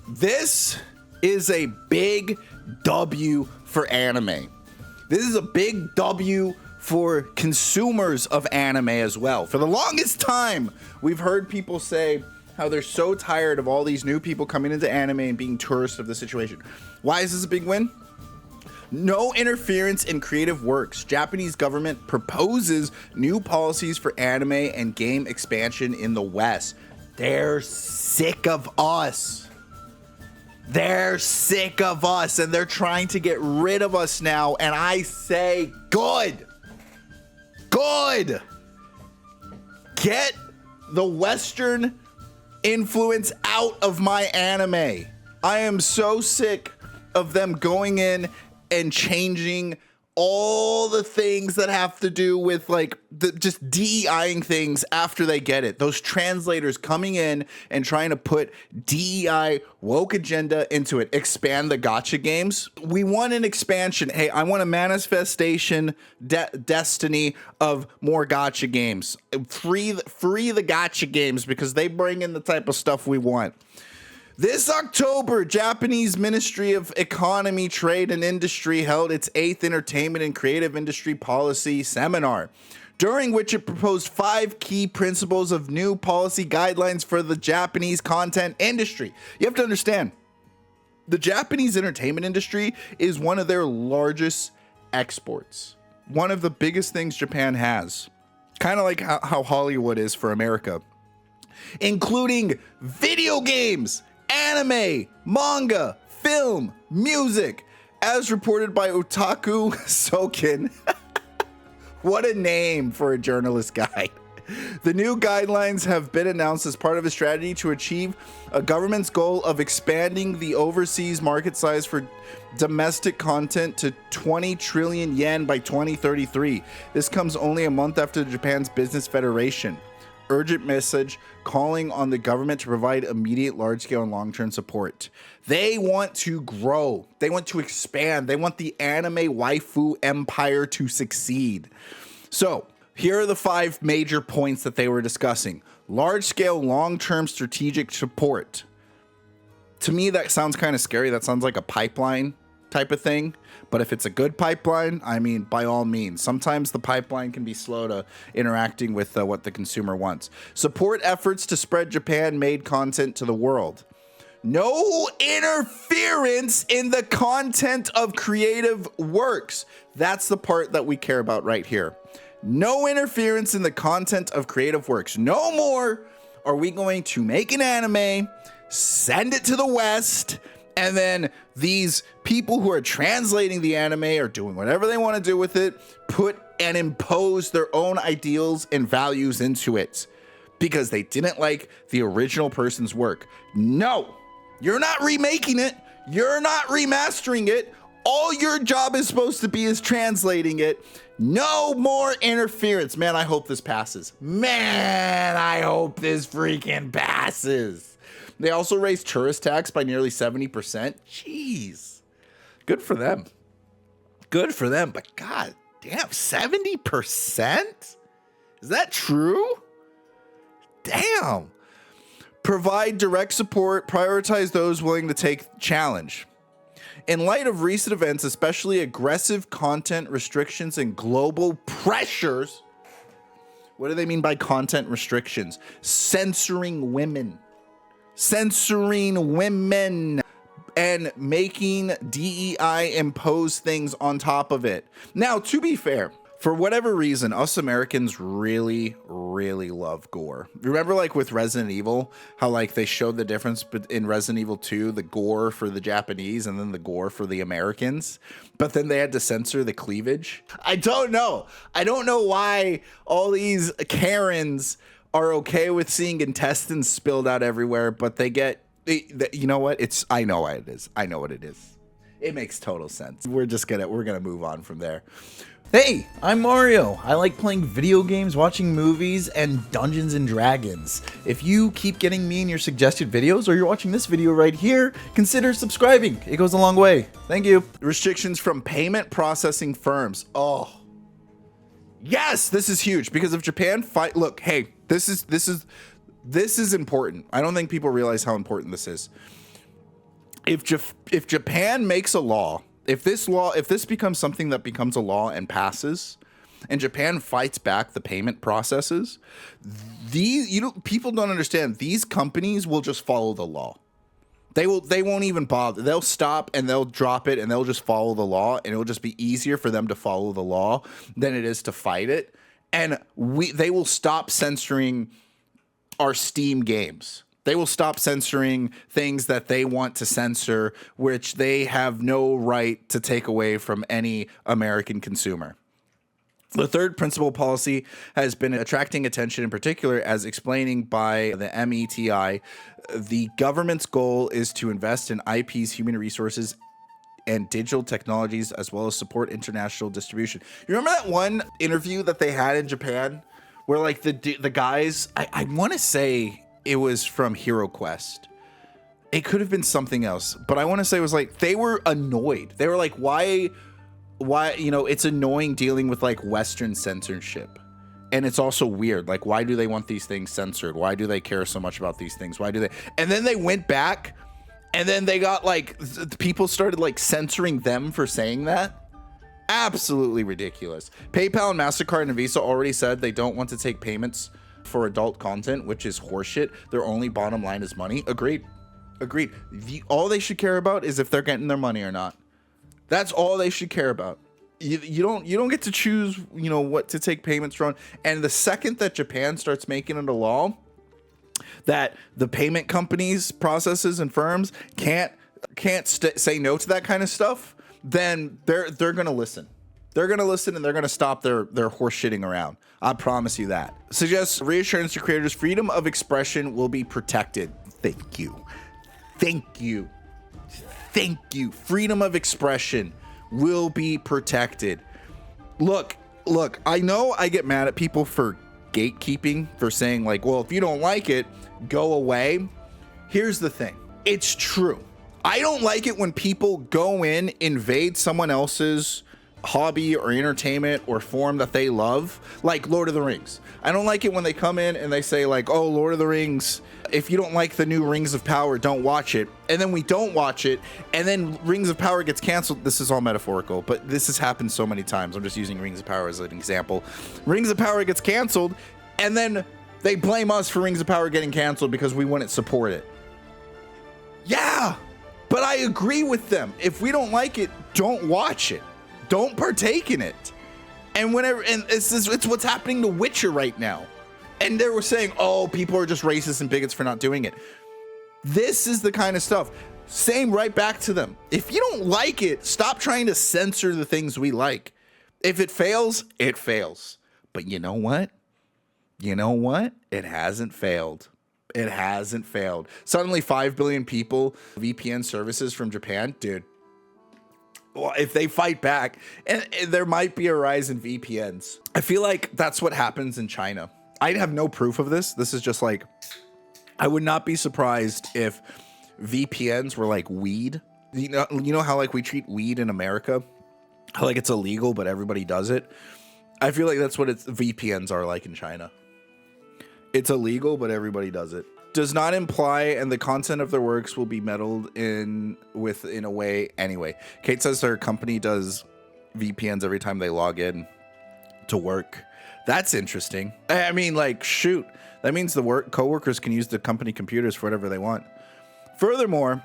This is a big W for anime. This is a big W for consumers of anime as well. For the longest time, we've heard people say how they're so tired of all these new people coming into anime and being tourists of the situation. Why is this a big win? No interference in creative works. Japanese government proposes new policies for anime and game expansion in the West. They're sick of us. They're sick of us, and they're trying to get rid of us now. And I say, good. Good. Get the Western influence out of my anime. I am so sick of them going in and changing all the things that have to do with like just DEIing things after they get it. Those translators coming in and trying to put DEI woke agenda into it. Expand the gacha games. We want an expansion. Hey, I want a manifestation destiny of more gacha games. Free the gacha games because they bring in the type of stuff we want. This October, Japanese Ministry of Economy, Trade and Industry held its 8th Entertainment and Creative Industry Policy Seminar, during which it proposed 5 key principles of new policy guidelines for the Japanese content industry. You have to understand, the Japanese entertainment industry is one of their largest exports. One of the biggest things Japan has, kind of like how Hollywood is for America, including video games, anime, manga, film, music, as reported by Otaku Soken. What a name for a journalist guide. The new guidelines have been announced as part of a strategy to achieve a government's goal of expanding the overseas market size for domestic content to 20 trillion yen by 2033. This comes only a month after Japan's Business Federation urgent message calling on the government to provide immediate, large-scale, and long-term support. They want to grow. They want to expand. They want the anime waifu empire to succeed. So, here are the 5 major points that they were discussing. Large-scale, long-term strategic support. To me, that sounds kind of scary. That sounds like a pipeline type of thing. But if it's a good pipeline, I mean, by all means. Sometimes the pipeline can be slow to interacting with what the consumer wants. Support efforts to spread Japan-made content to the world. No interference in the content of creative works. That's the part that we care about right here. No interference in the content of creative works. No more are we going to make an anime, send it to the West, and then these people who are translating the anime are doing whatever they want to do with it, put and impose their own ideals and values into it because they didn't like the original person's work. No, you're not remaking it. You're not remastering it. All your job is supposed to be is translating it. No more interference. Man, I hope this passes. Man, I hope this freaking passes. They also raised tourist tax by nearly 70%. Jeez. Good for them. Good for them. But god damn, 70%? Is that true? Damn. Provide direct support. Prioritize those willing to take challenge. In light of recent events, especially aggressive content restrictions and global pressures. What do they mean by content restrictions? Censoring women. Censoring women and making DEI impose things on top of it. Now, to be fair, for whatever reason, us Americans really, really love gore. Remember, like with Resident Evil, how like they showed the difference in Resident Evil 2, the gore for the Japanese and then the gore for the Americans, but then they had to censor the cleavage. I don't know. I don't know why all these Karens are okay with seeing intestines spilled out everywhere, but you know what? I know what it is. I know what it is. It makes total sense. We're gonna move on from there. Hey, I'm Mario. I like playing video games, watching movies, and Dungeons and Dragons. If you keep getting me in your suggested videos, or you're watching this video right here, consider subscribing. It goes a long way. Thank you. Restrictions from payment processing firms. Oh, yes, this is huge because if Japan look, hey, this is important. I don't think people realize how important this is. if Japan makes a law, if this becomes something that becomes a law and passes, and Japan fights back the payment processes, people don't understand, these companies will just follow the law. They won't even bother. They'll stop and they'll drop it and they'll just follow the law, and it'll just be easier for them to follow the law than it is to fight it. And they will stop censoring our Steam games. They will stop censoring things that they want to censor, which they have no right to take away from any American consumer. The third principal policy has been attracting attention, in particular, as explaining by the METI. The government's goal is to invest in IPs, human resources, and digital technologies, as well as support international distribution. You remember that one interview that they had in Japan where like the guys, I want to say it was from HeroQuest. It could have been something else, but I want to say it was like they were annoyed. They were like, why, it's annoying dealing with like Western censorship. And it's also weird. Like, why do they want these things censored? Why do they care so much about these things? Why do they? And then they went back and then they got like, people started like censoring them for saying that. Absolutely ridiculous. PayPal and MasterCard and Visa already said they don't want to take payments for adult content, which is horseshit. Their only bottom line is money. Agreed. All they should care about is if they're getting their money or not. That's all they should care about. You don't get to choose, what to take payments from. And the second that Japan starts making it a law that the payment companies, processes, and firms can't say no to that kind of stuff, then they're gonna listen. They're gonna listen and they're gonna stop their horse shitting around. I promise you that. Suggests reassurance to creators: freedom of expression will be protected. Thank you. Freedom of expression will be protected. Look, I know I get mad at people for gatekeeping, for saying like, well, if you don't like it, go away. Here's the thing. It's true. I don't like it when people go in, invade someone else's hobby or entertainment or form that they love, like Lord of the Rings. I don't like it when they come in and they say like, oh, Lord of the Rings, if you don't like the new Rings of Power, don't watch it. And then we don't watch it, and then Rings of Power gets canceled. This is all metaphorical, but this has happened so many times. I'm just using Rings of Power as an example. Rings of Power gets canceled, and then they blame us for Rings of Power getting canceled because we wouldn't support it. Yeah, but I agree with them. If we don't like it, don't watch it. Don't partake in it. And it's what's happening to Witcher right now. And they were saying, oh, people are just racist and bigots for not doing it. This is the kind of stuff. Same right back to them. If you don't like it, stop trying to censor the things we like. If it fails, it fails. But you know what? It hasn't failed. It hasn't failed. Suddenly 5 billion people, VPN services from Japan, dude. Well, if they fight back, and there might be a rise in VPNs. I feel like that's what happens in China. I have no proof of this. This is just like, I would not be surprised if VPNs were like weed. You know how like we treat weed in America? How like it's illegal, but everybody does it. I feel like that's what VPNs are like in China. It's illegal, but everybody does it. Does not imply, and the content of their works will be meddled in a way anyway. Kate says her company does VPNs every time they log in to work. That's interesting. I mean, like, shoot. That means the coworkers can use the company computers for whatever they want. Furthermore,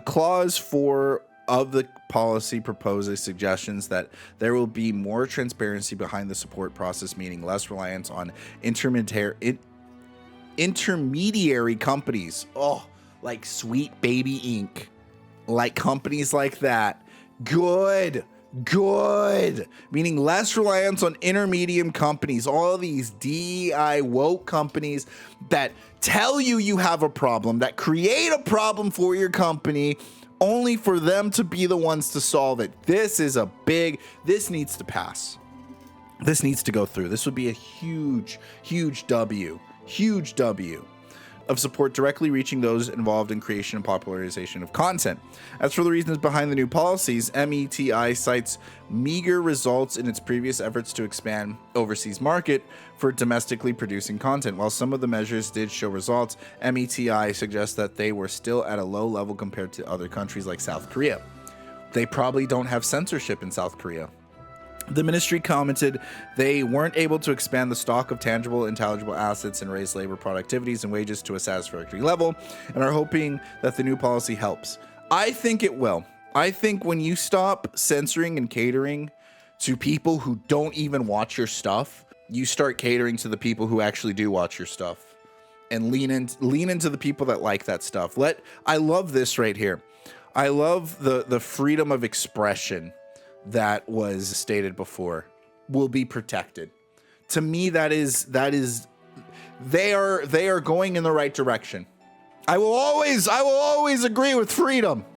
clause 4 of the policy proposes suggestions that there will be more transparency behind the support process, meaning less reliance on intermediary companies. Oh, like Sweet Baby Inc. Like companies like that. Good. Meaning less reliance on intermediate companies. All these DEI woke companies that tell you have a problem, that create a problem for your company, only for them to be the ones to solve it. This needs to pass. This needs to go through. This would be a huge W. of support directly reaching those involved in creation and popularization of content. As for the reasons behind the new policies, METI cites meager results in its previous efforts to expand overseas market for domestically producing content. While some of the measures did show results, METI suggests that they were still at a low level compared to other countries like South Korea. They probably don't have censorship in South Korea. The ministry commented they weren't able to expand the stock of tangible, intelligible assets and raise labor productivities and wages to a satisfactory level, and are hoping that the new policy helps. I think it will. I think when you stop censoring and catering to people who don't even watch your stuff, you start catering to the people who actually do watch your stuff, and lean into the people that like that stuff. I love this right here. I love the freedom of expression that was stated before will be protected. To me, they are going in the right direction. I will always agree with freedom.